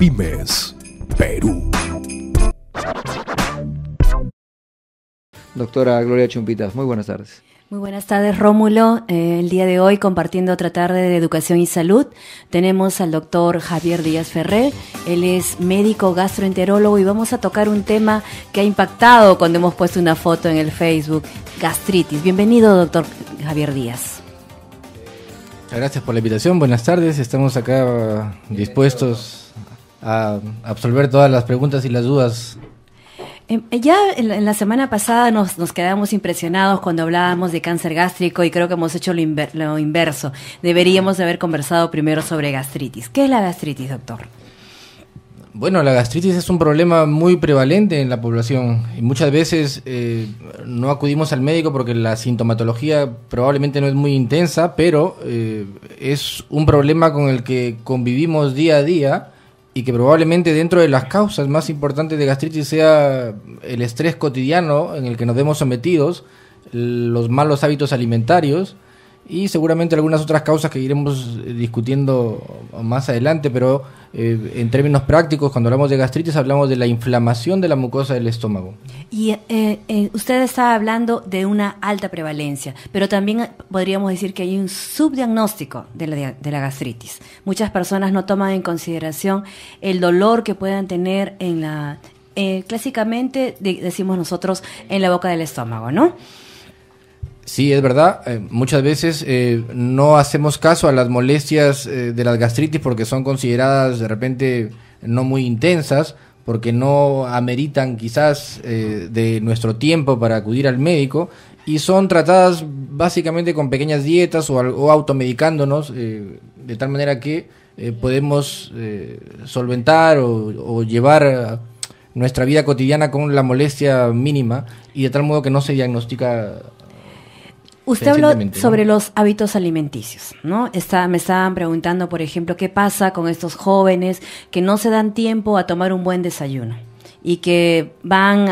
Pymes, Perú. Doctora Gloria Chumpitas, muy buenas tardes. Muy buenas tardes, Rómulo. El día de hoy, compartiendo otra tarde de educación y salud, tenemos al doctor Javier Díaz Ferrer. Él es médico gastroenterólogo y vamos a tocar un tema que ha impactado cuando hemos puesto una foto en el Facebook, gastritis. Bienvenido, doctor Javier Díaz. Gracias por la invitación, buenas tardes. Estamos acá dispuestos a absolver todas las preguntas y las dudas. Ya en la semana pasada nos quedamos impresionados cuando hablábamos de cáncer gástrico y creo que hemos hecho lo inverso. Deberíamos haber conversado primero sobre gastritis. ¿Qué es la gastritis, doctor? Bueno, la gastritis es un problema muy prevalente en la población y muchas veces no acudimos al médico porque la sintomatología probablemente no es muy intensa, pero es un problema con el que convivimos día a día y que probablemente dentro de las causas más importantes de gastritis sea el estrés cotidiano en el que nos vemos sometidos, los malos hábitos alimentarios y seguramente algunas otras causas que iremos discutiendo más adelante, pero en términos prácticos, cuando hablamos de gastritis, hablamos de la inflamación de la mucosa del estómago. Y usted estaba hablando de una alta prevalencia, pero también podríamos decir que hay un subdiagnóstico de la gastritis. Muchas personas no toman en consideración el dolor que puedan tener en clásicamente, decimos nosotros, en la boca del estómago, ¿no? Sí, es verdad. Muchas veces no hacemos caso a las molestias de las gastritis porque son consideradas de repente no muy intensas, porque no ameritan quizás de nuestro tiempo para acudir al médico y son tratadas básicamente con pequeñas dietas o automedicándonos de tal manera que podemos solventar o llevar nuestra vida cotidiana con la molestia mínima y de tal modo que no se diagnostica. Usted habló sobre los hábitos alimenticios, ¿no? Me estaban preguntando, por ejemplo, qué pasa con estos jóvenes que no se dan tiempo a tomar un buen desayuno y que van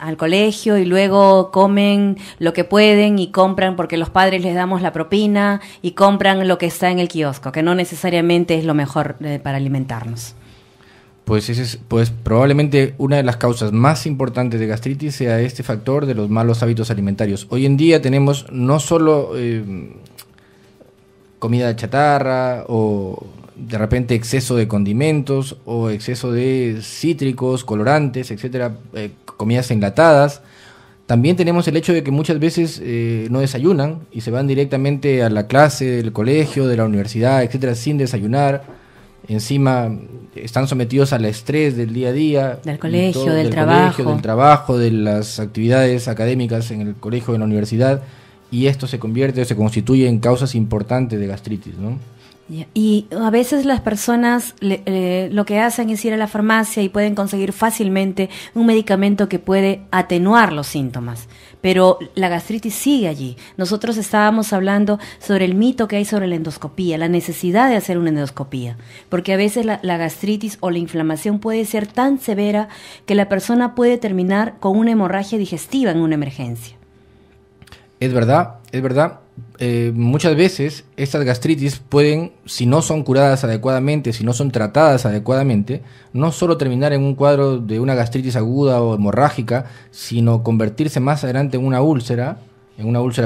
al colegio y luego comen lo que pueden y compran porque los padres les damos la propina y compran lo que está en el kiosco, que no necesariamente es lo mejor para alimentarnos. Pues probablemente una de las causas más importantes de gastritis sea este factor de los malos hábitos alimentarios. Hoy en día tenemos no solo comida chatarra o de repente exceso de condimentos o exceso de cítricos, colorantes, etcétera, comidas enlatadas. También tenemos el hecho de que muchas veces no desayunan y se van directamente a la clase del colegio, de la universidad, etcétera, sin desayunar. Encima están sometidos al estrés del día a día. Del colegio, del trabajo, de las actividades académicas en el colegio, en la universidad. Y esto se constituye en causas importantes de gastritis, ¿no? Y a veces las personas lo que hacen es ir a la farmacia y pueden conseguir fácilmente un medicamento que puede atenuar los síntomas, pero la gastritis sigue allí. Nosotros estábamos hablando sobre el mito que hay sobre la endoscopía, la necesidad de hacer una endoscopía, porque a veces la gastritis o la inflamación puede ser tan severa que la persona puede terminar con una hemorragia digestiva en una emergencia. Es verdad. Muchas veces estas gastritis pueden, si no son curadas adecuadamente, si no son tratadas adecuadamente, no solo terminar en un cuadro de una gastritis aguda o hemorrágica, sino convertirse más adelante en una úlcera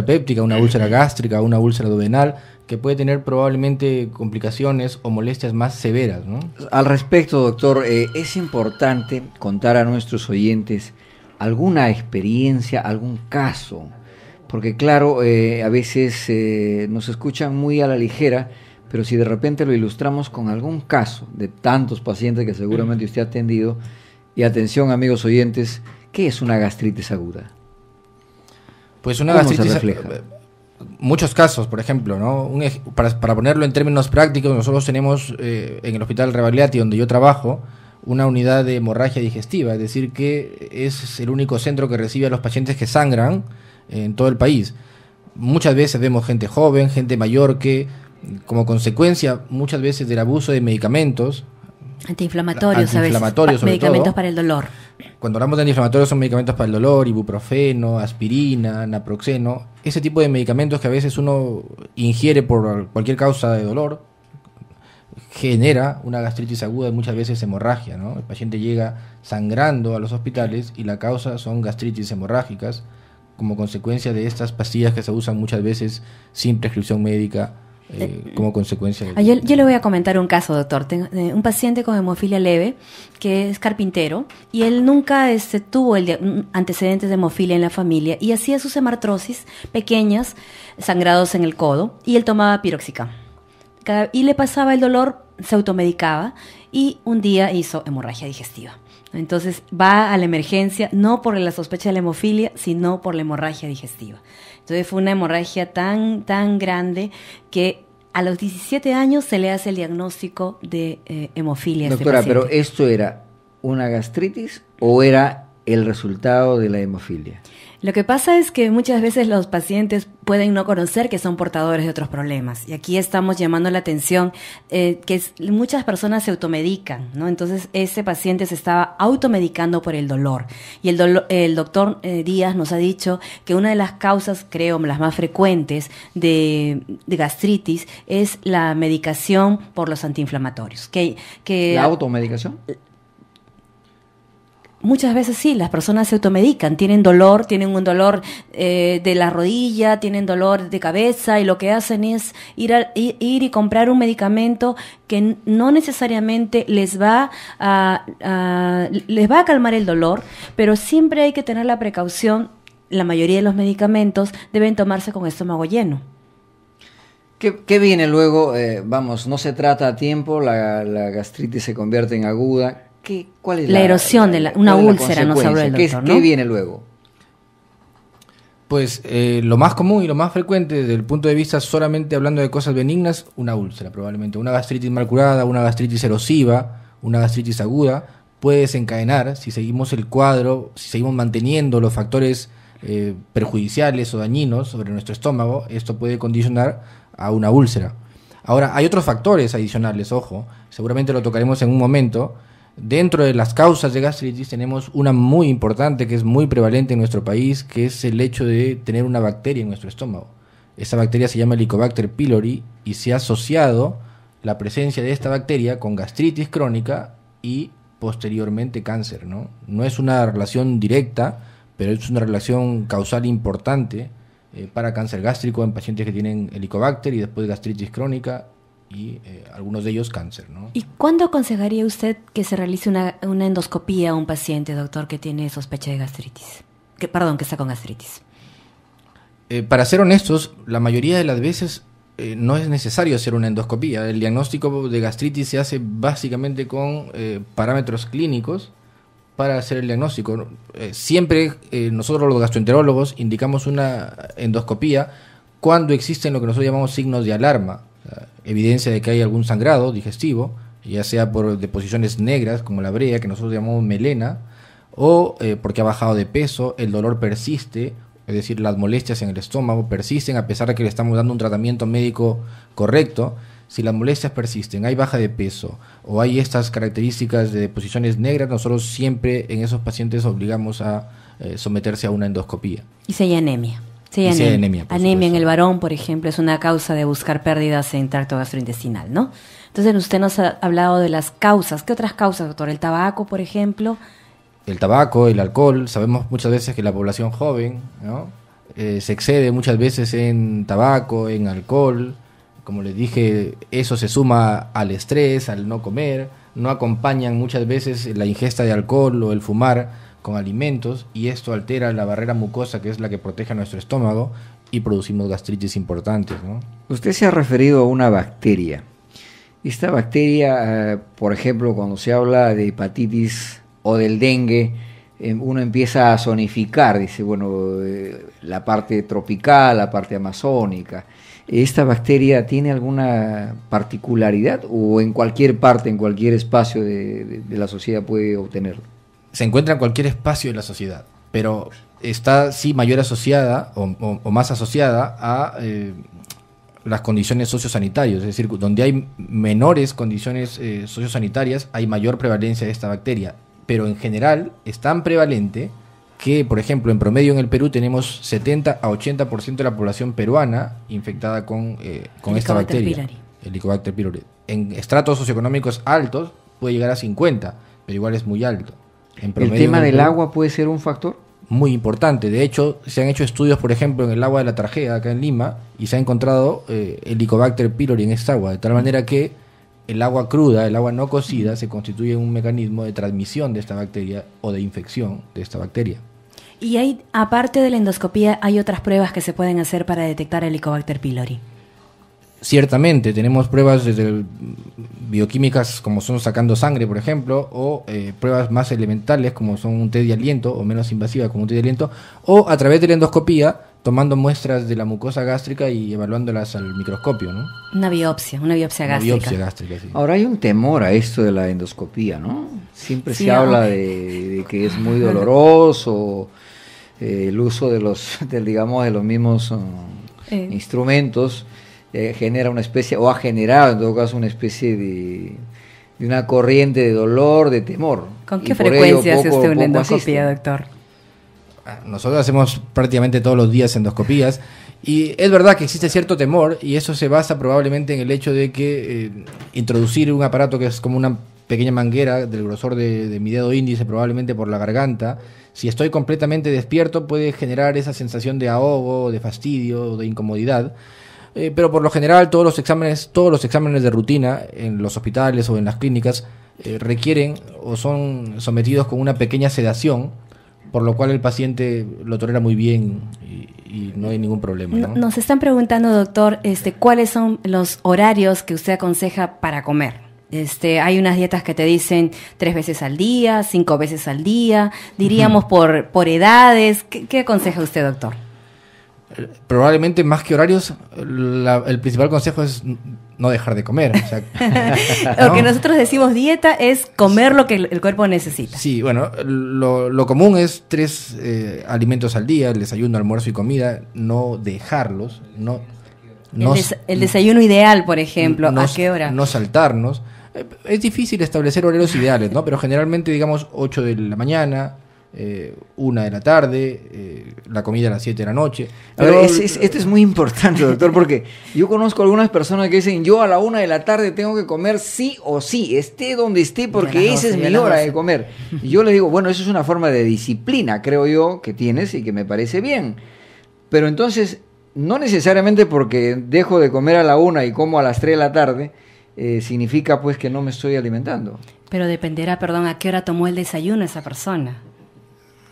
péptica, una úlcera gástrica, una úlcera duodenal, que puede tener probablemente complicaciones o molestias más severas, ¿no? Al respecto, doctor, es importante contar a nuestros oyentes alguna experiencia, algún caso. Porque claro, a veces nos escuchan muy a la ligera, pero si de repente lo ilustramos con algún caso de tantos pacientes que seguramente usted ha atendido, y atención amigos oyentes, ¿qué es una gastritis aguda? Pues una ¿Cómo gastritis se refleja? Muchos casos, por ejemplo, ¿no? Para ponerlo en términos prácticos, nosotros tenemos en el Hospital Rebagliati, donde yo trabajo, una unidad de hemorragia digestiva, es decir, que es el único centro que recibe a los pacientes que sangran en todo el país. Muchas veces vemos gente joven, gente mayor que, como consecuencia muchas veces del abuso de medicamentos antiinflamatorios a veces, medicamentos todo, para el dolor. Cuando hablamos de antiinflamatorios son medicamentos para el dolor, ibuprofeno, aspirina, naproxeno, ese tipo de medicamentos que a veces uno ingiere por cualquier causa de dolor, genera una gastritis aguda y muchas veces hemorragia, ¿no? El paciente llega sangrando a los hospitales y la causa son gastritis hemorrágicas como consecuencia de estas pastillas que se usan muchas veces sin prescripción médica como consecuencia de... Yo le voy a comentar un caso, doctor. Tengo un paciente con hemofilia leve que es carpintero y él nunca tuvo antecedentes de hemofilia en la familia y hacía sus hemartrosis pequeñas, sangrados en el codo, y él tomaba piroxicam. Y le pasaba el dolor, se automedicaba y un día hizo hemorragia digestiva. Entonces va a la emergencia no por la sospecha de la hemofilia, sino por la hemorragia digestiva. Entonces fue una hemorragia tan grande que a los 17 años se le hace el diagnóstico de hemofilia. Doctora, pero ¿esto era una gastritis o era el resultado de la hemofilia? Lo que pasa es que muchas veces los pacientes pueden no conocer que son portadores de otros problemas. Y aquí estamos llamando la atención muchas personas se automedican, ¿no? Entonces ese paciente se estaba automedicando por el dolor. Y el doctor Díaz nos ha dicho que una de las causas, creo, las más frecuentes de gastritis es la medicación por los antiinflamatorios. ¿La automedicación? Muchas veces sí, las personas se automedican, tienen un dolor de la rodilla, tienen dolor de cabeza y lo que hacen es ir y comprar un medicamento que no necesariamente les va a calmar el dolor, pero siempre hay que tener la precaución. La mayoría de los medicamentos deben tomarse con estómago lleno. ¿Qué viene luego? No se trata a tiempo, la gastritis se convierte en aguda. ¿Cuál es la erosión de una úlcera? Nos habló el doctor, ¿no? ¿Qué viene luego? Pues lo más común y lo más frecuente desde el punto de vista solamente hablando de cosas benignas, una úlcera probablemente. Una gastritis mal curada, una gastritis erosiva, una gastritis aguda puede desencadenar, si seguimos el cuadro, si seguimos manteniendo los factores perjudiciales o dañinos sobre nuestro estómago, esto puede condicionar a una úlcera. Ahora, hay otros factores adicionales, ojo, seguramente lo tocaremos en un momento. Dentro de las causas de gastritis tenemos una muy importante que es muy prevalente en nuestro país, que es el hecho de tener una bacteria en nuestro estómago. Esta bacteria se llama Helicobacter pylori y se ha asociado la presencia de esta bacteria con gastritis crónica y posteriormente cáncer, ¿no? No es una relación directa, pero es una relación causal importante para cáncer gástrico en pacientes que tienen Helicobacter y después gastritis crónica y algunos de ellos cáncer, ¿no? ¿Y cuándo aconsejaría usted que se realice una endoscopía a un paciente, doctor, que tiene sospecha de gastritis? Que está con gastritis. Para ser honestos, la mayoría de las veces no es necesario hacer una endoscopía. El diagnóstico de gastritis se hace básicamente con parámetros clínicos para hacer el diagnóstico. Siempre nosotros los gastroenterólogos indicamos una endoscopía cuando existen lo que nosotros llamamos signos de alarma. Evidencia de que hay algún sangrado digestivo, ya sea por deposiciones negras como la brea, que nosotros llamamos melena, o porque ha bajado de peso, el dolor persiste, es decir, las molestias en el estómago persisten a pesar de que le estamos dando un tratamiento médico correcto. Si las molestias persisten, hay baja de peso o hay estas características de deposiciones negras, nosotros siempre en esos pacientes obligamos a someterse a una endoscopía. Y si hay anemia. Sí, anemia en el varón, por ejemplo, es una causa de buscar pérdidas en tracto gastrointestinal, ¿no? Entonces usted nos ha hablado de las causas. ¿Qué otras causas, doctor? ¿El tabaco, por ejemplo? El tabaco, el alcohol. Sabemos muchas veces que la población joven, ¿no? Se excede muchas veces en tabaco, en alcohol. Como les dije, eso se suma al estrés, al no comer. No acompañan muchas veces la ingesta de alcohol o el fumar con alimentos, y esto altera la barrera mucosa, que es la que protege a nuestro estómago, y producimos gastritis importantes, ¿no? Usted se ha referido a una bacteria. Esta bacteria, por ejemplo, cuando se habla de hepatitis o del dengue, uno empieza a zonificar, dice, la parte tropical, la parte amazónica. ¿Esta bacteria tiene alguna particularidad o en cualquier parte, en cualquier espacio de la sociedad puede obtenerlo? Se encuentra en cualquier espacio de la sociedad, pero está sí mayor asociada o más asociada a las condiciones sociosanitarias, es decir, donde hay menores condiciones sociosanitarias hay mayor prevalencia de esta bacteria, pero en general es tan prevalente que, por ejemplo, en promedio en el Perú tenemos 70 a 80% de la población peruana infectada con esta bacteria. Helicobacter pylori. En estratos socioeconómicos altos puede llegar a 50, pero igual es muy alto. En ¿El tema del agua puede ser un factor? Muy importante. De hecho, se han hecho estudios, por ejemplo, en el agua de la Tarjea, acá en Lima, y se ha encontrado Helicobacter pylori en esta agua, de tal manera que el agua cruda, el agua no cocida, se constituye un mecanismo de transmisión de esta bacteria o de infección de esta bacteria. Y hay, aparte de la endoscopía, hay otras pruebas que se pueden hacer para detectar Helicobacter pylori. Ciertamente, tenemos pruebas desde bioquímicas como son sacando sangre, por ejemplo, o pruebas más elementales como son un test de aliento, o menos invasivas como un test de aliento, o a través de la endoscopía, tomando muestras de la mucosa gástrica y evaluándolas al microscopio, ¿no? Una biopsia gástrica. Biopsia gástrica, sí. Ahora hay un temor a esto de la endoscopía, ¿no? Siempre se habla de que es muy doloroso, el uso de los mismos instrumentos. Genera una especie, o ha generado en todo caso una especie de una corriente de dolor, de temor. ¿Con qué frecuencia hace usted una endoscopía, doctor? Nosotros hacemos prácticamente todos los días endoscopías y es verdad que existe cierto temor y eso se basa probablemente en el hecho de que introducir un aparato que es como una pequeña manguera del grosor de mi dedo índice, probablemente por la garganta, si estoy completamente despierto puede generar esa sensación de ahogo, de fastidio, de incomodidad. Pero por lo general todos los exámenes de rutina en los hospitales o en las clínicas requieren o son sometidos con una pequeña sedación, por lo cual el paciente lo tolera muy bien y no hay ningún problema, ¿no? Nos están preguntando, doctor, ¿cuáles son los horarios que usted aconseja para comer? Hay unas dietas que te dicen 3 veces al día, 5 veces al día, diríamos por edades. ¿Qué aconseja usted, doctor? Probablemente más que horarios, el principal consejo es no dejar de comer. O sea, Lo que nosotros decimos dieta es comer lo que el cuerpo necesita. Sí, bueno, lo común es 3 alimentos al día, el desayuno, almuerzo y comida, no dejarlos, el desayuno ideal, por ejemplo, ¿a qué hora? No saltarnos. Es difícil establecer horarios ideales, ¿no? Pero generalmente, digamos, 8 de la mañana, 1 de la tarde, la comida a las 7 de la noche. Pero esto es muy importante, doctor, porque yo conozco algunas personas que dicen, yo a la 1 de la tarde tengo que comer sí o sí, esté donde esté, porque esa es mi hora de comer. Y yo le digo, bueno, eso es una forma de disciplina, creo yo, que tienes y que me parece bien. Pero entonces, no necesariamente porque dejo de comer a la 1 y como a las 3 de la tarde, significa pues que no me estoy alimentando. Pero dependerá, a qué hora tomó el desayuno esa persona.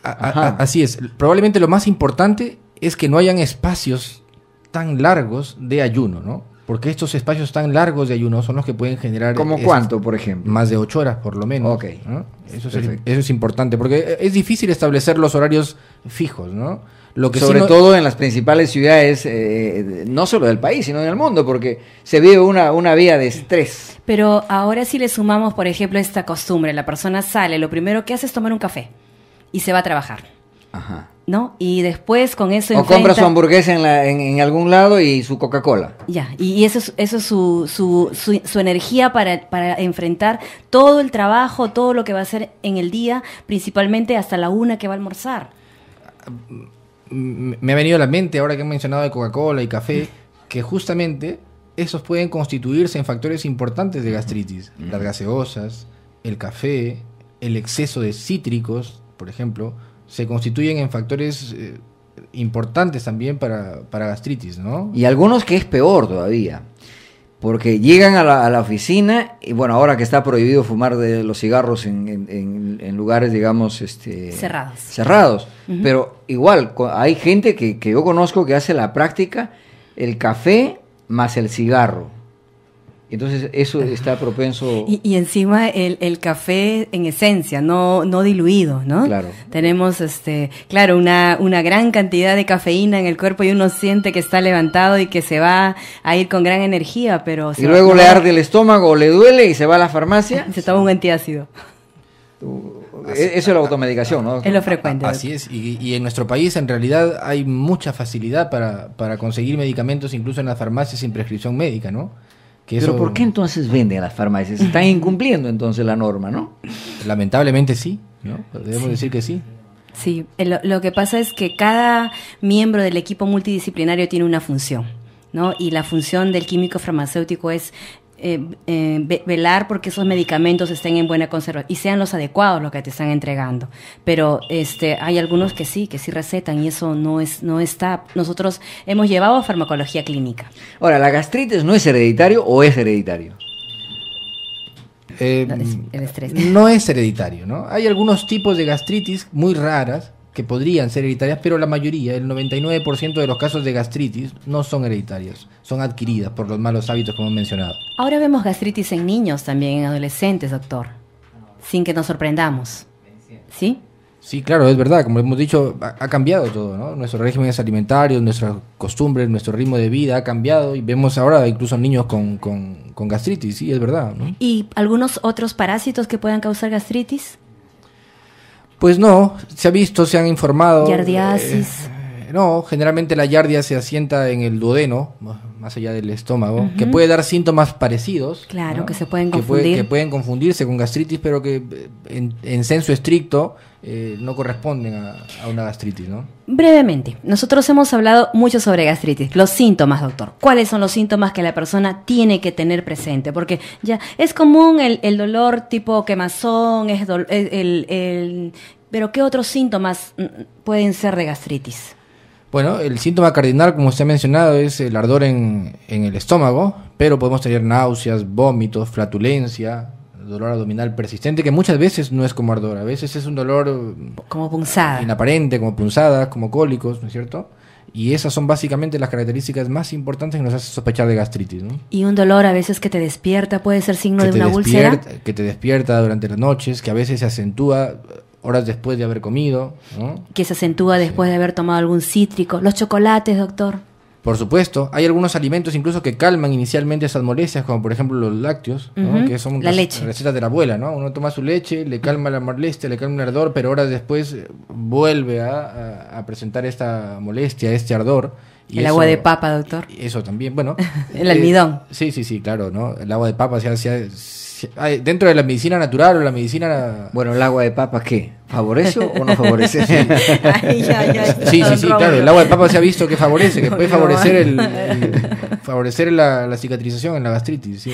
Así es. Probablemente lo más importante es que no hayan espacios tan largos de ayuno, ¿no? Porque estos espacios tan largos de ayuno son los que pueden generar... ¿Cómo cuánto, por ejemplo? Más de 8 horas, por lo menos. Okay. ¿No? Eso es importante, porque es difícil establecer los horarios fijos, ¿no? Sobre todo en las principales ciudades, no solo del país, sino del mundo, porque se vive una vía de estrés. Pero ahora si le sumamos, por ejemplo, esta costumbre, la persona sale, lo primero que hace es tomar un café y se va a trabajar. Ajá. ¿No? Y después con eso compra su hamburguesa en algún lado y su Coca-Cola. Ya, y eso es su energía para enfrentar todo el trabajo, todo lo que va a hacer en el día, principalmente hasta la 1 que va a almorzar. Me ha venido a la mente, ahora que han mencionado de Coca-Cola y café, que justamente esos pueden constituirse en factores importantes de gastritis. Las gaseosas, el café, el exceso de cítricos, por ejemplo, se constituyen en factores importantes también para gastritis, ¿no? Y algunos que es peor todavía, porque llegan a la oficina y bueno, ahora que está prohibido fumar de los cigarros en lugares, digamos, cerrados. Uh-huh. Pero igual, hay gente que yo conozco que hace la práctica el café más el cigarro. Entonces eso está propenso... Y encima el café en esencia, no diluido, ¿no? Claro. Tenemos, una gran cantidad de cafeína en el cuerpo y uno siente que está levantado y que se va a ir con gran energía, pero... Y luego le arde el estómago, le duele y se va a la farmacia. Se toma un antiácido. Eso es la automedicación, ¿no? Es lo frecuente. Así es, y en nuestro país en realidad hay mucha facilidad para conseguir medicamentos, incluso en las farmacias sin prescripción médica, ¿no? Pero ¿por qué entonces venden las farmacias? Están incumpliendo entonces la norma, ¿no? Lamentablemente sí, ¿no? Debemos decir que sí. Sí, lo que pasa es que cada miembro del equipo multidisciplinario tiene una función. ¿no? Y la función del químico farmacéutico es velar porque esos medicamentos estén en buena conservación y sean los adecuados los que te están entregando. Pero hay algunos que sí recetan, y eso no está. Nosotros hemos llevado a farmacología clínica. Ahora, ¿la gastritis no es hereditario o es hereditario? El estrés. No es hereditario, ¿no? Hay algunos tipos de gastritis muy raras que podrían ser hereditarias, pero la mayoría, el 99% de los casos de gastritis no son hereditarias, son adquiridas por los malos hábitos que hemos mencionado. Ahora vemos gastritis en niños también, en adolescentes, doctor, sin que nos sorprendamos. ¿Sí? Sí, claro, es verdad, como hemos dicho, ha cambiado todo, ¿no? Nuestros regímenes alimentarios, nuestras costumbres, nuestro ritmo de vida ha cambiado, y vemos ahora incluso niños con gastritis, sí, es verdad, ¿no? ¿Y algunos otros parásitos que puedan causar gastritis? Pues no, se ha visto, se han informado. Yardiasis. No, generalmente la yardia se asienta en el duodeno, más allá del estómago, que puede dar síntomas parecidos. Claro, ¿no? que se pueden confundir. Que pueden confundirse con gastritis, pero que en senso estricto no corresponden a una gastritis, ¿no? Brevemente, nosotros hemos hablado mucho sobre gastritis. Los síntomas, doctor. ¿Cuáles son los síntomas que la persona tiene que tener presente? Porque ya es común el dolor tipo quemazón, pero ¿qué otros síntomas pueden ser de gastritis? Bueno, el síntoma cardinal, como usted ha mencionado, es el ardor en el estómago, pero podemos tener náuseas, vómitos, flatulencia, dolor abdominal persistente, que muchas veces no es como ardor, a veces es un dolor como punzada, inaparente, como punzadas, como cólicos, ¿no es cierto? Y esas son básicamente las características más importantes que nos hacen sospechar de gastritis, ¿no? Y un dolor a veces que te despierta, puede ser signo de una úlcera. Que te despierta durante las noches, que a veces se acentúa horas después de haber comido, ¿no? Que se acentúa después de haber tomado algún cítrico. Los chocolates, doctor. Por supuesto, hay algunos alimentos incluso que calman inicialmente esas molestias, como por ejemplo los lácteos, ¿no? Que son la leche. Recetas de la abuela, ¿no? Uno toma su leche, le calma la molestia, le calma el ardor, pero horas después vuelve a presentar esta molestia, este ardor. Y agua de papa, doctor. Eso también, bueno. El almidón. Sí, claro, ¿no? El agua de papa dentro de la medicina natural o la medicina... Bueno, ¿el agua de papa qué? ¿Favorece o no favorece? Sí, claro, el agua de papa se ha visto que favorece, que puede favorecer favorecer la cicatrización en la gastritis, ¿sí?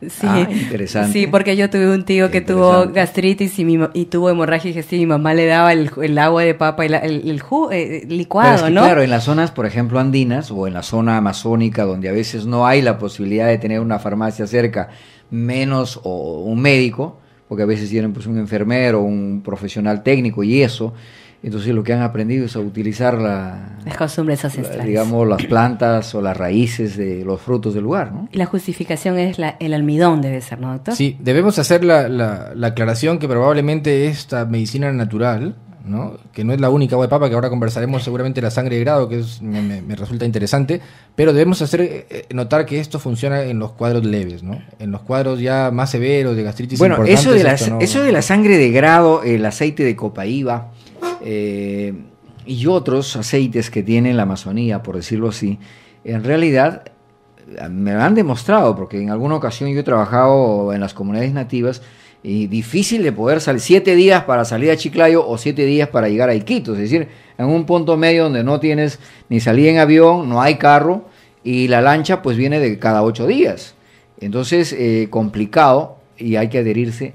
Sí, interesante. Sí, porque yo tuve un tío que tuvo gastritis y tuvo hemorragia digestiva, y mi mamá le daba el agua de papa y el jugo licuado, pero es que, ¿no? claro, en las zonas, por ejemplo, andinas o en la zona amazónica, donde a veces no hay la posibilidad de tener una farmacia cerca, menos o un médico, porque a veces tienen pues un enfermero, un profesional técnico y eso, entonces lo que han aprendido es a utilizar las costumbres ancestrales, digamos, las plantas o las raíces de los frutos del lugar, ¿no? Y la justificación es el almidón, debe ser, ¿no, doctor? Sí, debemos hacer la aclaración que probablemente esta medicina natural, ¿no? Que no es la única agua de papa, que ahora conversaremos seguramente la sangre de grado, que me resulta interesante, pero debemos hacer notar que esto funciona en los cuadros leves, ¿no? En los cuadros ya más severos de gastritis importantes. Bueno, eso de la sangre de grado, el aceite de copaíba y otros aceites que tiene la Amazonía, por decirlo así, en realidad me lo han demostrado, porque en alguna ocasión yo he trabajado en las comunidades nativas y difícil de poder salir, 7 días para salir a Chiclayo o 7 días para llegar a Iquitos, es decir, en un punto medio donde no tienes ni salida en avión, no hay carro y la lancha pues viene de cada 8 días. Entonces, complicado, y hay que adherirse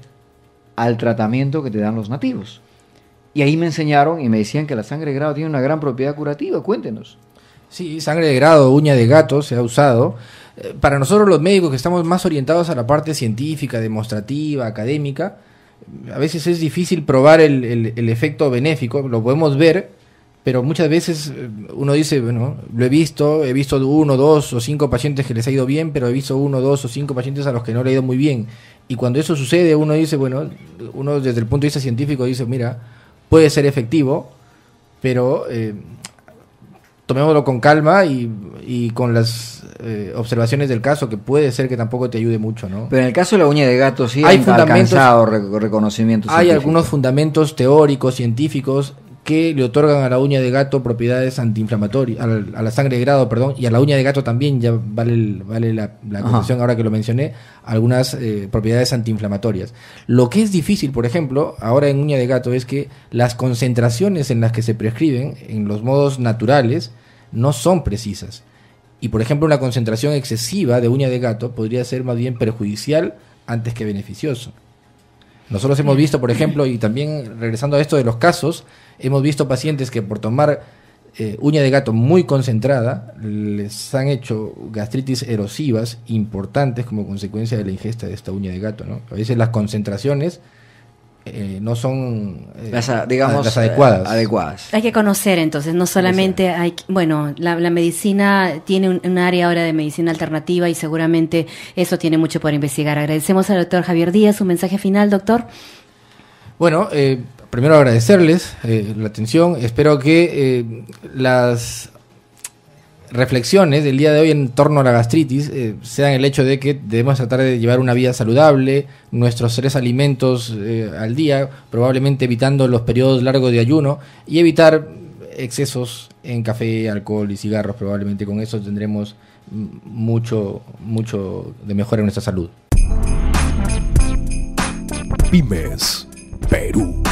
al tratamiento que te dan los nativos. Y ahí me enseñaron y me decían que la sangre de grado tiene una gran propiedad curativa. Cuéntenos. Sí, sangre de grado, uña de gato se ha usado. Para nosotros los médicos que estamos más orientados a la parte científica, demostrativa, académica, a veces es difícil probar el efecto benéfico, lo podemos ver, pero muchas veces uno dice, bueno, he visto 1, 2 o 5 pacientes que les ha ido bien, pero he visto 1, 2 o 5 pacientes a los que no le ha ido muy bien. Y cuando eso sucede, uno dice, bueno, uno desde el punto de vista científico dice, mira, puede ser efectivo, pero tomémoslo con calma y con las observaciones del caso, que puede ser que tampoco te ayude mucho, ¿no? Pero en el caso de la uña de gato sí hay alcanzado reconocimientos hay científicos. Algunos fundamentos teóricos, científicos, que le otorgan a la uña de gato propiedades antiinflamatorias, a la sangre de grado, perdón, y a la uña de gato también, ya vale la concesión ahora que lo mencioné, algunas propiedades antiinflamatorias. Lo que es difícil, por ejemplo, ahora en uña de gato, es que las concentraciones en las que se prescriben, en los modos naturales, no son precisas. Y por ejemplo, una concentración excesiva de uña de gato podría ser más bien perjudicial antes que beneficioso. Nosotros hemos visto, por ejemplo, y también regresando a esto de los casos, hemos visto pacientes que por tomar uña de gato muy concentrada les han hecho gastritis erosivas importantes como consecuencia de la ingesta de esta uña de gato, ¿no? A veces las concentraciones no son las adecuadas. Hay que conocer, entonces, no solamente hay, bueno, la medicina tiene un área ahora de medicina alternativa y seguramente eso tiene mucho por investigar. Agradecemos al doctor Javier Díaz. Un mensaje final, doctor. Bueno, primero agradecerles la atención. Espero que las reflexiones del día de hoy en torno a la gastritis sean el hecho de que debemos tratar de llevar una vida saludable, nuestros 3 alimentos al día, probablemente evitando los periodos largos de ayuno y evitar excesos en café, alcohol y cigarros. Probablemente con eso tendremos mucho de mejora en nuestra salud. Pymes Perú.